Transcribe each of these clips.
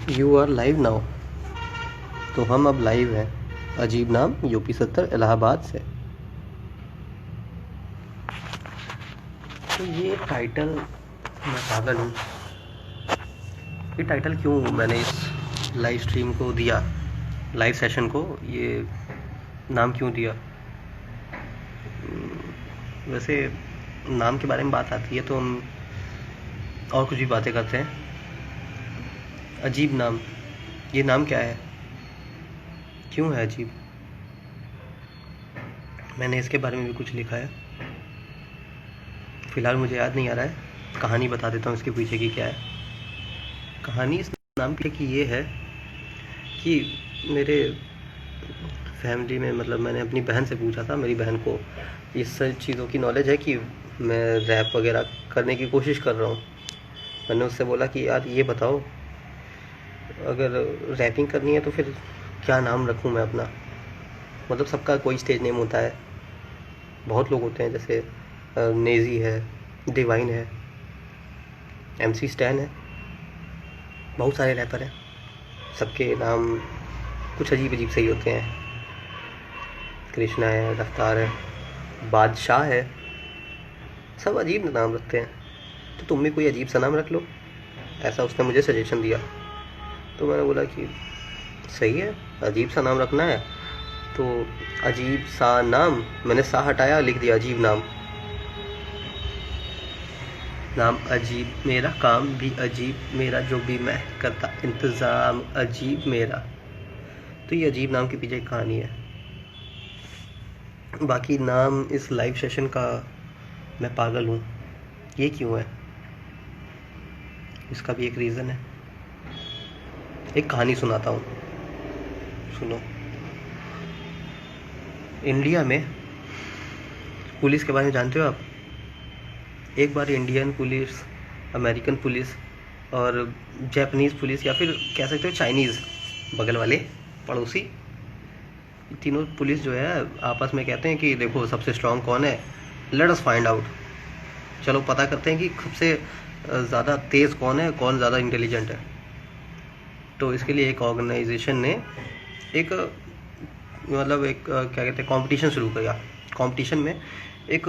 You are live now. तो हम अब लाइव हैं। अजीब नाम यूपी 70 इलाहाबाद से। तो ये टाइटल, मैं पागल हूँ, ये टाइटल क्यों मैंने इस लाइव स्ट्रीम को दिया, लाइव सेशन को ये नाम क्यों दिया? वैसे नाम के बारे में बात आती है तो हम और कुछ भी बातें करते हैं। अजीब नाम, ये नाम क्या है, क्यों है अजीब? मैंने इसके बारे में भी कुछ लिखा है, फ़िलहाल मुझे याद नहीं आ रहा है। कहानी बता देता हूँ इसके पीछे की क्या है। कहानी इस नाम की कि ये है कि मेरे फैमिली में, मतलब मैंने अपनी बहन से पूछा था, मेरी बहन को इस सब चीज़ों की नॉलेज है कि मैं रैप वगैरह करने की कोशिश कर रहा हूँ। मैंने उससे बोला कि यार ये बताओ, अगर रैपिंग करनी है तो फिर क्या नाम रखूँ मैं अपना? मतलब सबका कोई स्टेज नेम होता है, बहुत लोग होते हैं, जैसे नेजी है, डिवाइन है, MC स्टैन है, बहुत सारे रैपर हैं, सबके नाम कुछ अजीब अजीब से ही होते हैं। कृष्णा है, रफ्तार है, बादशाह है, सब अजीब नाम रखते हैं। तो तुम भी कोई अजीब सा नाम रख लो, ऐसा उसने मुझे सजेशन दिया। तो मैंने बोला कि सही है, अजीब सा नाम रखना है तो अजीब सा नाम, मैंने सा हटाया, लिख दिया अजीब नाम। नाम अजीब, मेरा काम भी अजीब, मेरा जो भी मैं करता इंतज़ाम अजीब मेरा। तो ये अजीब नाम के पीछे एक कहानी है। बाकी नाम इस लाइव सेशन का मैं पागल हूँ, ये क्यों है, इसका भी एक रीज़न है। एक कहानी सुनाता हूँ, सुनो। इंडिया में पुलिस के बारे में जानते हो आप? एक बार इंडियन पुलिस, अमेरिकन पुलिस और जापानीज़ पुलिस, या फिर कह सकते हो चाइनीज़, बगल वाले पड़ोसी, तीनों पुलिस जो है आपस में कहते हैं कि देखो सबसे स्ट्रांग कौन है, लेट अस फाइंड आउट। चलो पता करते हैं कि सबसे ज़्यादा तेज़ कौन है, कौन ज़्यादा इंटेलिजेंट है। तो इसके लिए एक ऑर्गेनाइजेशन ने एक मतलब एक क्या कहते हैं कंपटीशन शुरू किया। कंपटीशन में एक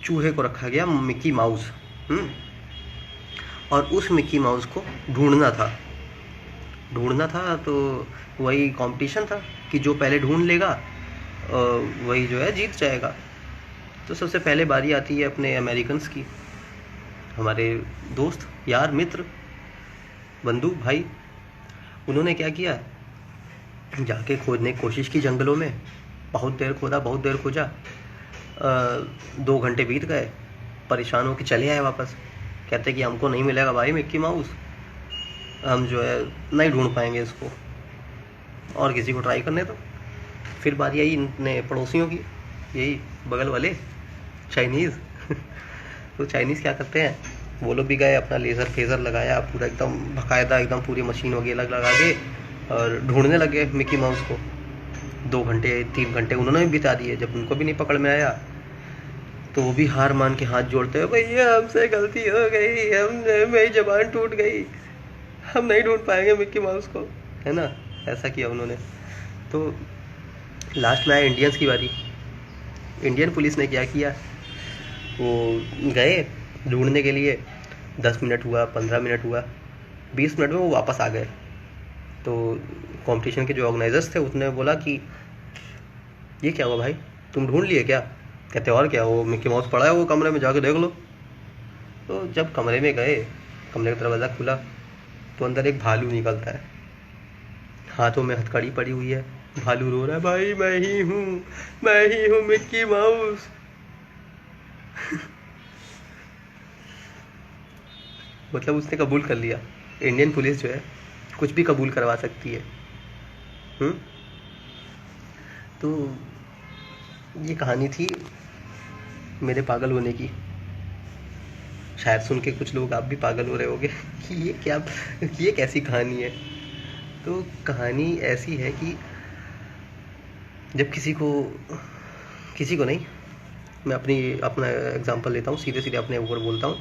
चूहे को रखा गया, मिक्की माउस, और उस मिक्की माउस को ढूंढना था। तो वही कंपटीशन था कि जो पहले ढूंढ लेगा वही जो है जीत जाएगा। तो सबसे पहले बारी आती है अपने अमेरिकन्स की, हमारे दोस्त, यार, मित्र, बंधु, भाई। उन्होंने क्या किया, जाके खोजने की कोशिश की जंगलों में, बहुत देर खोजा, 2 घंटे बीत गए, परेशान होकर चले आए वापस। कहते कि हमको नहीं मिलेगा भाई मिक्की माउस, हम जो है नहीं ढूंढ पाएंगे इसको, और किसी को ट्राई करने दो। फिर बारी आई इतने पड़ोसियों की, यही बगल वाले चाइनीज़। तो चाइनीज़ क्या करते हैं, वो लोग भी गए, अपना लेज़र फेज़र लगाया, पूरा एकदम बाकायदा, एकदम पूरी मशीन वगैरह लगा के और ढूंढने लगे मिक्की माउस को। 2 घंटे 3 घंटे उन्होंने भी बिता दिए। जब उनको भी नहीं पकड़ में आया तो वो भी हार मान के हाथ जोड़ते हैं, भैया हमसे गलती हो गई, हमने, मेरी ज़बान टूट गई, हम नहीं ढूंढ पाएंगे मिक्की माउस को, है ना। ऐसा किया उन्होंने। तो लास्ट में आया इंडियंस की बारी। इंडियन पुलिस ने क्या किया, वो गए ढूंढने के लिए, 10 मिनट हुआ, 15 मिनट हुआ, 20 मिनट में वो वापस आ गए। तो कंपटीशन के जो ऑर्गेनाइजर्स थे उसने बोला कि ये क्या हुआ भाई, तुम ढूंढ लिए क्या? कहते और क्या, वो मिक्की माउस पड़ा है वो कमरे में, जाके देख लो। तो जब कमरे में गए, कमरे का दरवाज़ा खुला तो अंदर एक भालू निकलता है, हाथों में हथकड़ी पड़ी हुई है, भालू रो रहा है, भाई मैं ही हूँ मिक्की माउस। मतलब उसने कबूल कर लिया। इंडियन पुलिस जो है कुछ भी कबूल करवा सकती है। तो ये कहानी थी मेरे पागल होने की। शायद सुन के कुछ लोग आप भी पागल हो रहे होंगे कि ये कैसी कहानी है। तो कहानी ऐसी है कि जब किसी को नहीं, मैं अपना एग्जांपल लेता हूँ, सीधे सीधे अपने ऊपर बोलता हूँ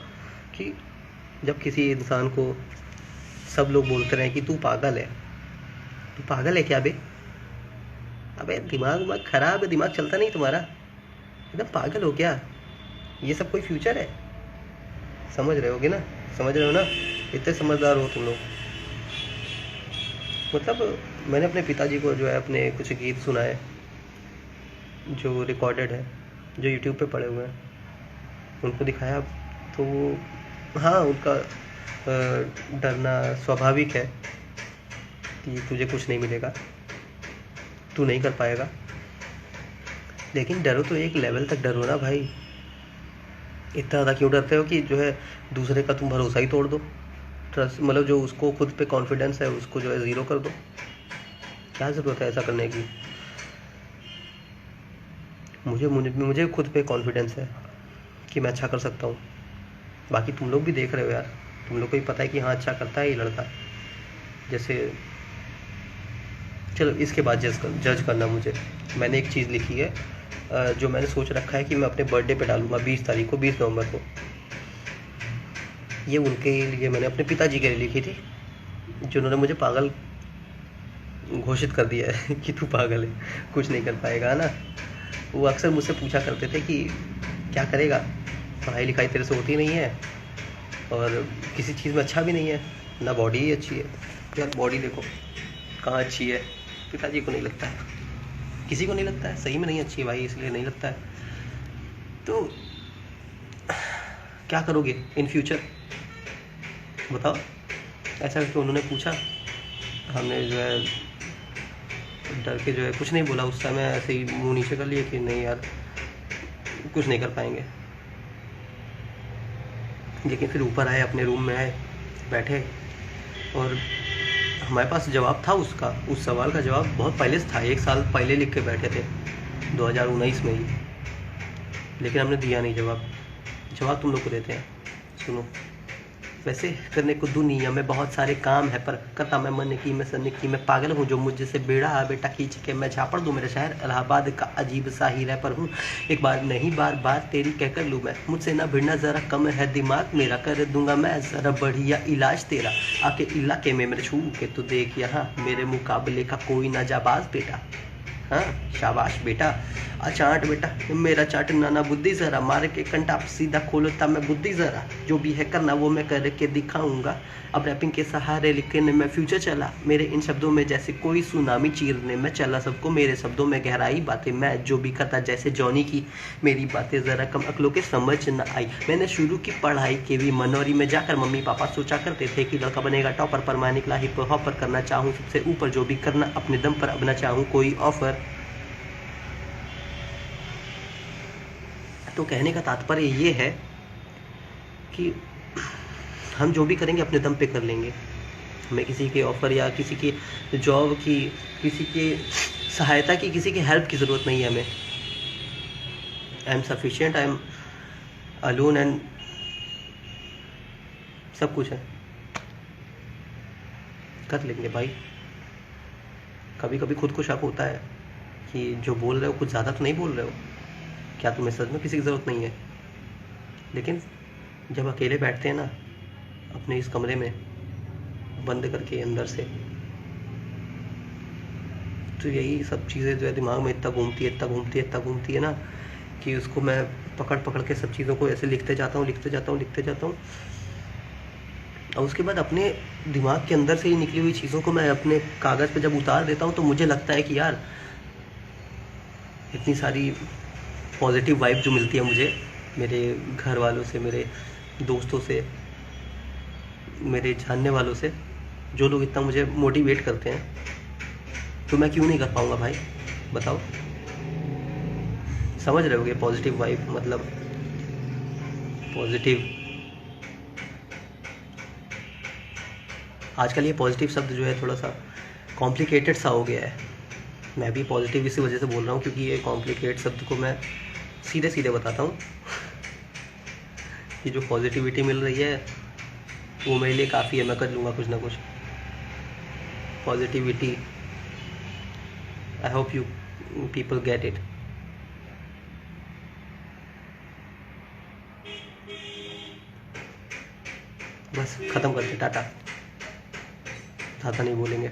कि जब किसी इंसान को सब लोग बोलते रहे कि तू पागल है, तू पागल है क्या बे? अबे दिमाग खराब है, दिमाग चलता नहीं तुम्हारा? एकदम पागल हो क्या? ये सब कोई फ्यूचर है? समझ रहे होगे ना, समझ रहे हो ना? इतने समझदार हो तुम लोग। मतलब मैंने अपने पिताजी को जो है अपने कुछ गीत सुनाए जो रिकॉर्डेड है, जो यूट्यूब पे पड़े हुए हैं, उनको दिखाया। तो हाँ, उनका डरना स्वाभाविक है कि तुझे कुछ नहीं मिलेगा, तू नहीं कर पाएगा। लेकिन डरो तो एक लेवल तक डरो ना भाई। इतना ज़्यादा क्यों डरते हो कि जो है दूसरे का तुम भरोसा ही तोड़ दो? ट्रस्ट मतलब जो उसको खुद पे कॉन्फिडेंस है उसको जो है ज़ीरो कर दो। क्या ज़रूरत है ऐसा करने की? मुझे खुद पे कॉन्फिडेंस है कि मैं अच्छा कर सकता हूँ। बाकी तुम लोग भी देख रहे हो यार, तुम लोग को भी पता है कि हाँ अच्छा करता है ये लड़का। जैसे चलो इसके बाद जज करना मुझे। मैंने एक चीज़ लिखी है जो मैंने सोच रखा है कि मैं अपने बर्थडे पे डालूंगा 20 तारीख को, 20 नवंबर को। ये उनके लिए मैंने अपने पिताजी के लिए लिखी थी, जिन्होंने मुझे पागल घोषित कर दिया है कि तू पागल है, कुछ नहीं कर पाएगा, है ना। वो अक्सर मुझसे पूछा करते थे कि क्या करेगा, पढ़ाई लिखाई तेरे से होती नहीं है और किसी चीज़ में अच्छा भी नहीं है, ना बॉडी ही अच्छी है। यार बॉडी देखो कहाँ अच्छी है, पिताजी को नहीं लगता है, किसी को नहीं लगता है, सही में नहीं अच्छी है भाई, इसलिए नहीं लगता है। तो क्या करोगे इन फ्यूचर बताओ? ऐसा करके उन्होंने पूछा, हमने जो है डर के जो है कुछ नहीं बोला। उस समय ऐसे ही मुंह नीचे कर लिए कि नहीं यार कुछ नहीं कर पाएंगे। लेकिन फिर ऊपर आए, अपने रूम में आए, बैठे, और हमारे पास जवाब था उसका। उस सवाल का जवाब बहुत पहले से था, 1 साल पहले लिख के बैठे थे 2019 में ही, लेकिन हमने दिया नहीं जवाब। जवाब तुम लोग को देते हैं, सुनो। वैसे करने को दुनिया में बहुत सारे काम है, पर करता मैं मन की, मैं सन की, मैं पागल हूँ जो मुझसे बेड़ा बेटा खींच के मैं झापड़ दूँ। मेरा शहर इलाहाबाद का अजीब सा ही रैपर हूँ, एक बार नहीं बार बार तेरी कह कर लूँ मैं। मुझसे ना भिड़ना ज़रा कम है दिमाग मेरा, कर दूंगा मैं ज़रा बढ़िया इलाज तेरा। आके इलाके में मेरे छू के तो देख, यहाँ मेरे मुकाबले का कोई ना जाबाज बेटा। हाँ शाबाश बेटा, चाट बेटा मेरा चाट नाना बुद्धि ज़रा, मार के कंटा सीधा खोलता मैं बुद्धि ज़रा। जो भी है करना वो मैं करके दिखाऊंगा, अब रैपिंग के सहारे लिखने में फ्यूचर चला। मेरे इन शब्दों में जैसे कोई सुनामी चीरने में चला सबको, मेरे शब्दों में गहराई बातें मैं जो भी करता जैसे जॉनी की। मेरी बातें ज़रा कम अकलों के समझ न आई। मैंने शुरू की पढ़ाई के भी मनौरी में जाकर, मम्मी पापा सोचा करते थे कि लड़का बनेगा टॉपर, पर मैं निकला हिप हॉपर। करना चाहूँ सबसे ऊपर जो भी करना अपने दम पर, अब न चाहूँ कोई ऑफर। तो कहने का तात्पर्य ये है कि हम जो भी करेंगे अपने दम पे कर लेंगे। हमें किसी के ऑफ़र या किसी की जॉब की, किसी की सहायता की, किसी की हेल्प की ज़रूरत नहीं है हमें। I am sufficient, I am alone and सब कुछ है, कर लेंगे भाई। कभी कभी खुद को शक होता है कि जो बोल रहे हो कुछ ज़्यादा तो नहीं बोल रहे हो, क्या तुम्हें सच में किसी की ज़रूरत नहीं है? लेकिन जब अकेले बैठते हैं ना अपने इस कमरे में बंद करके अंदर से, तो यही सब चीज़ें जो है दिमाग में इतना घूमती है ना कि उसको मैं पकड़ पकड़ के सब चीज़ों को ऐसे लिखते जाता हूँ। और उसके बाद अपने दिमाग के अंदर से ही निकली हुई चीज़ों को मैं अपने कागज़ पे जब उतार देता हूँ तो मुझे लगता है कि यार इतनी सारी पॉजिटिव वाइब जो मिलती है मुझे मेरे घर वालों से, मेरे दोस्तों से, मेरे जानने वालों से, जो लोग इतना मुझे मोटिवेट करते हैं, तो मैं क्यों नहीं कर पाऊँगा भाई बताओ? समझ रहे होगे पॉजिटिव वाइब मतलब पॉजिटिव। आजकल ये पॉजिटिव शब्द जो है थोड़ा सा कॉम्प्लिकेटेड सा हो गया है। मैं भी पॉजिटिव इसी वजह से बोल रहा हूँ क्योंकि ये कॉम्प्लिकेट शब्द को मैं सीधे सीधे बताता हूँ कि जो पॉजिटिविटी मिल रही है वो मेरे लिए काफ़ी है, मैं कर लूँगा कुछ ना कुछ। Positivity, I hope you people get it. बस ख़त्म करते, टाटा। ज़्यादा नहीं बोलेंगे।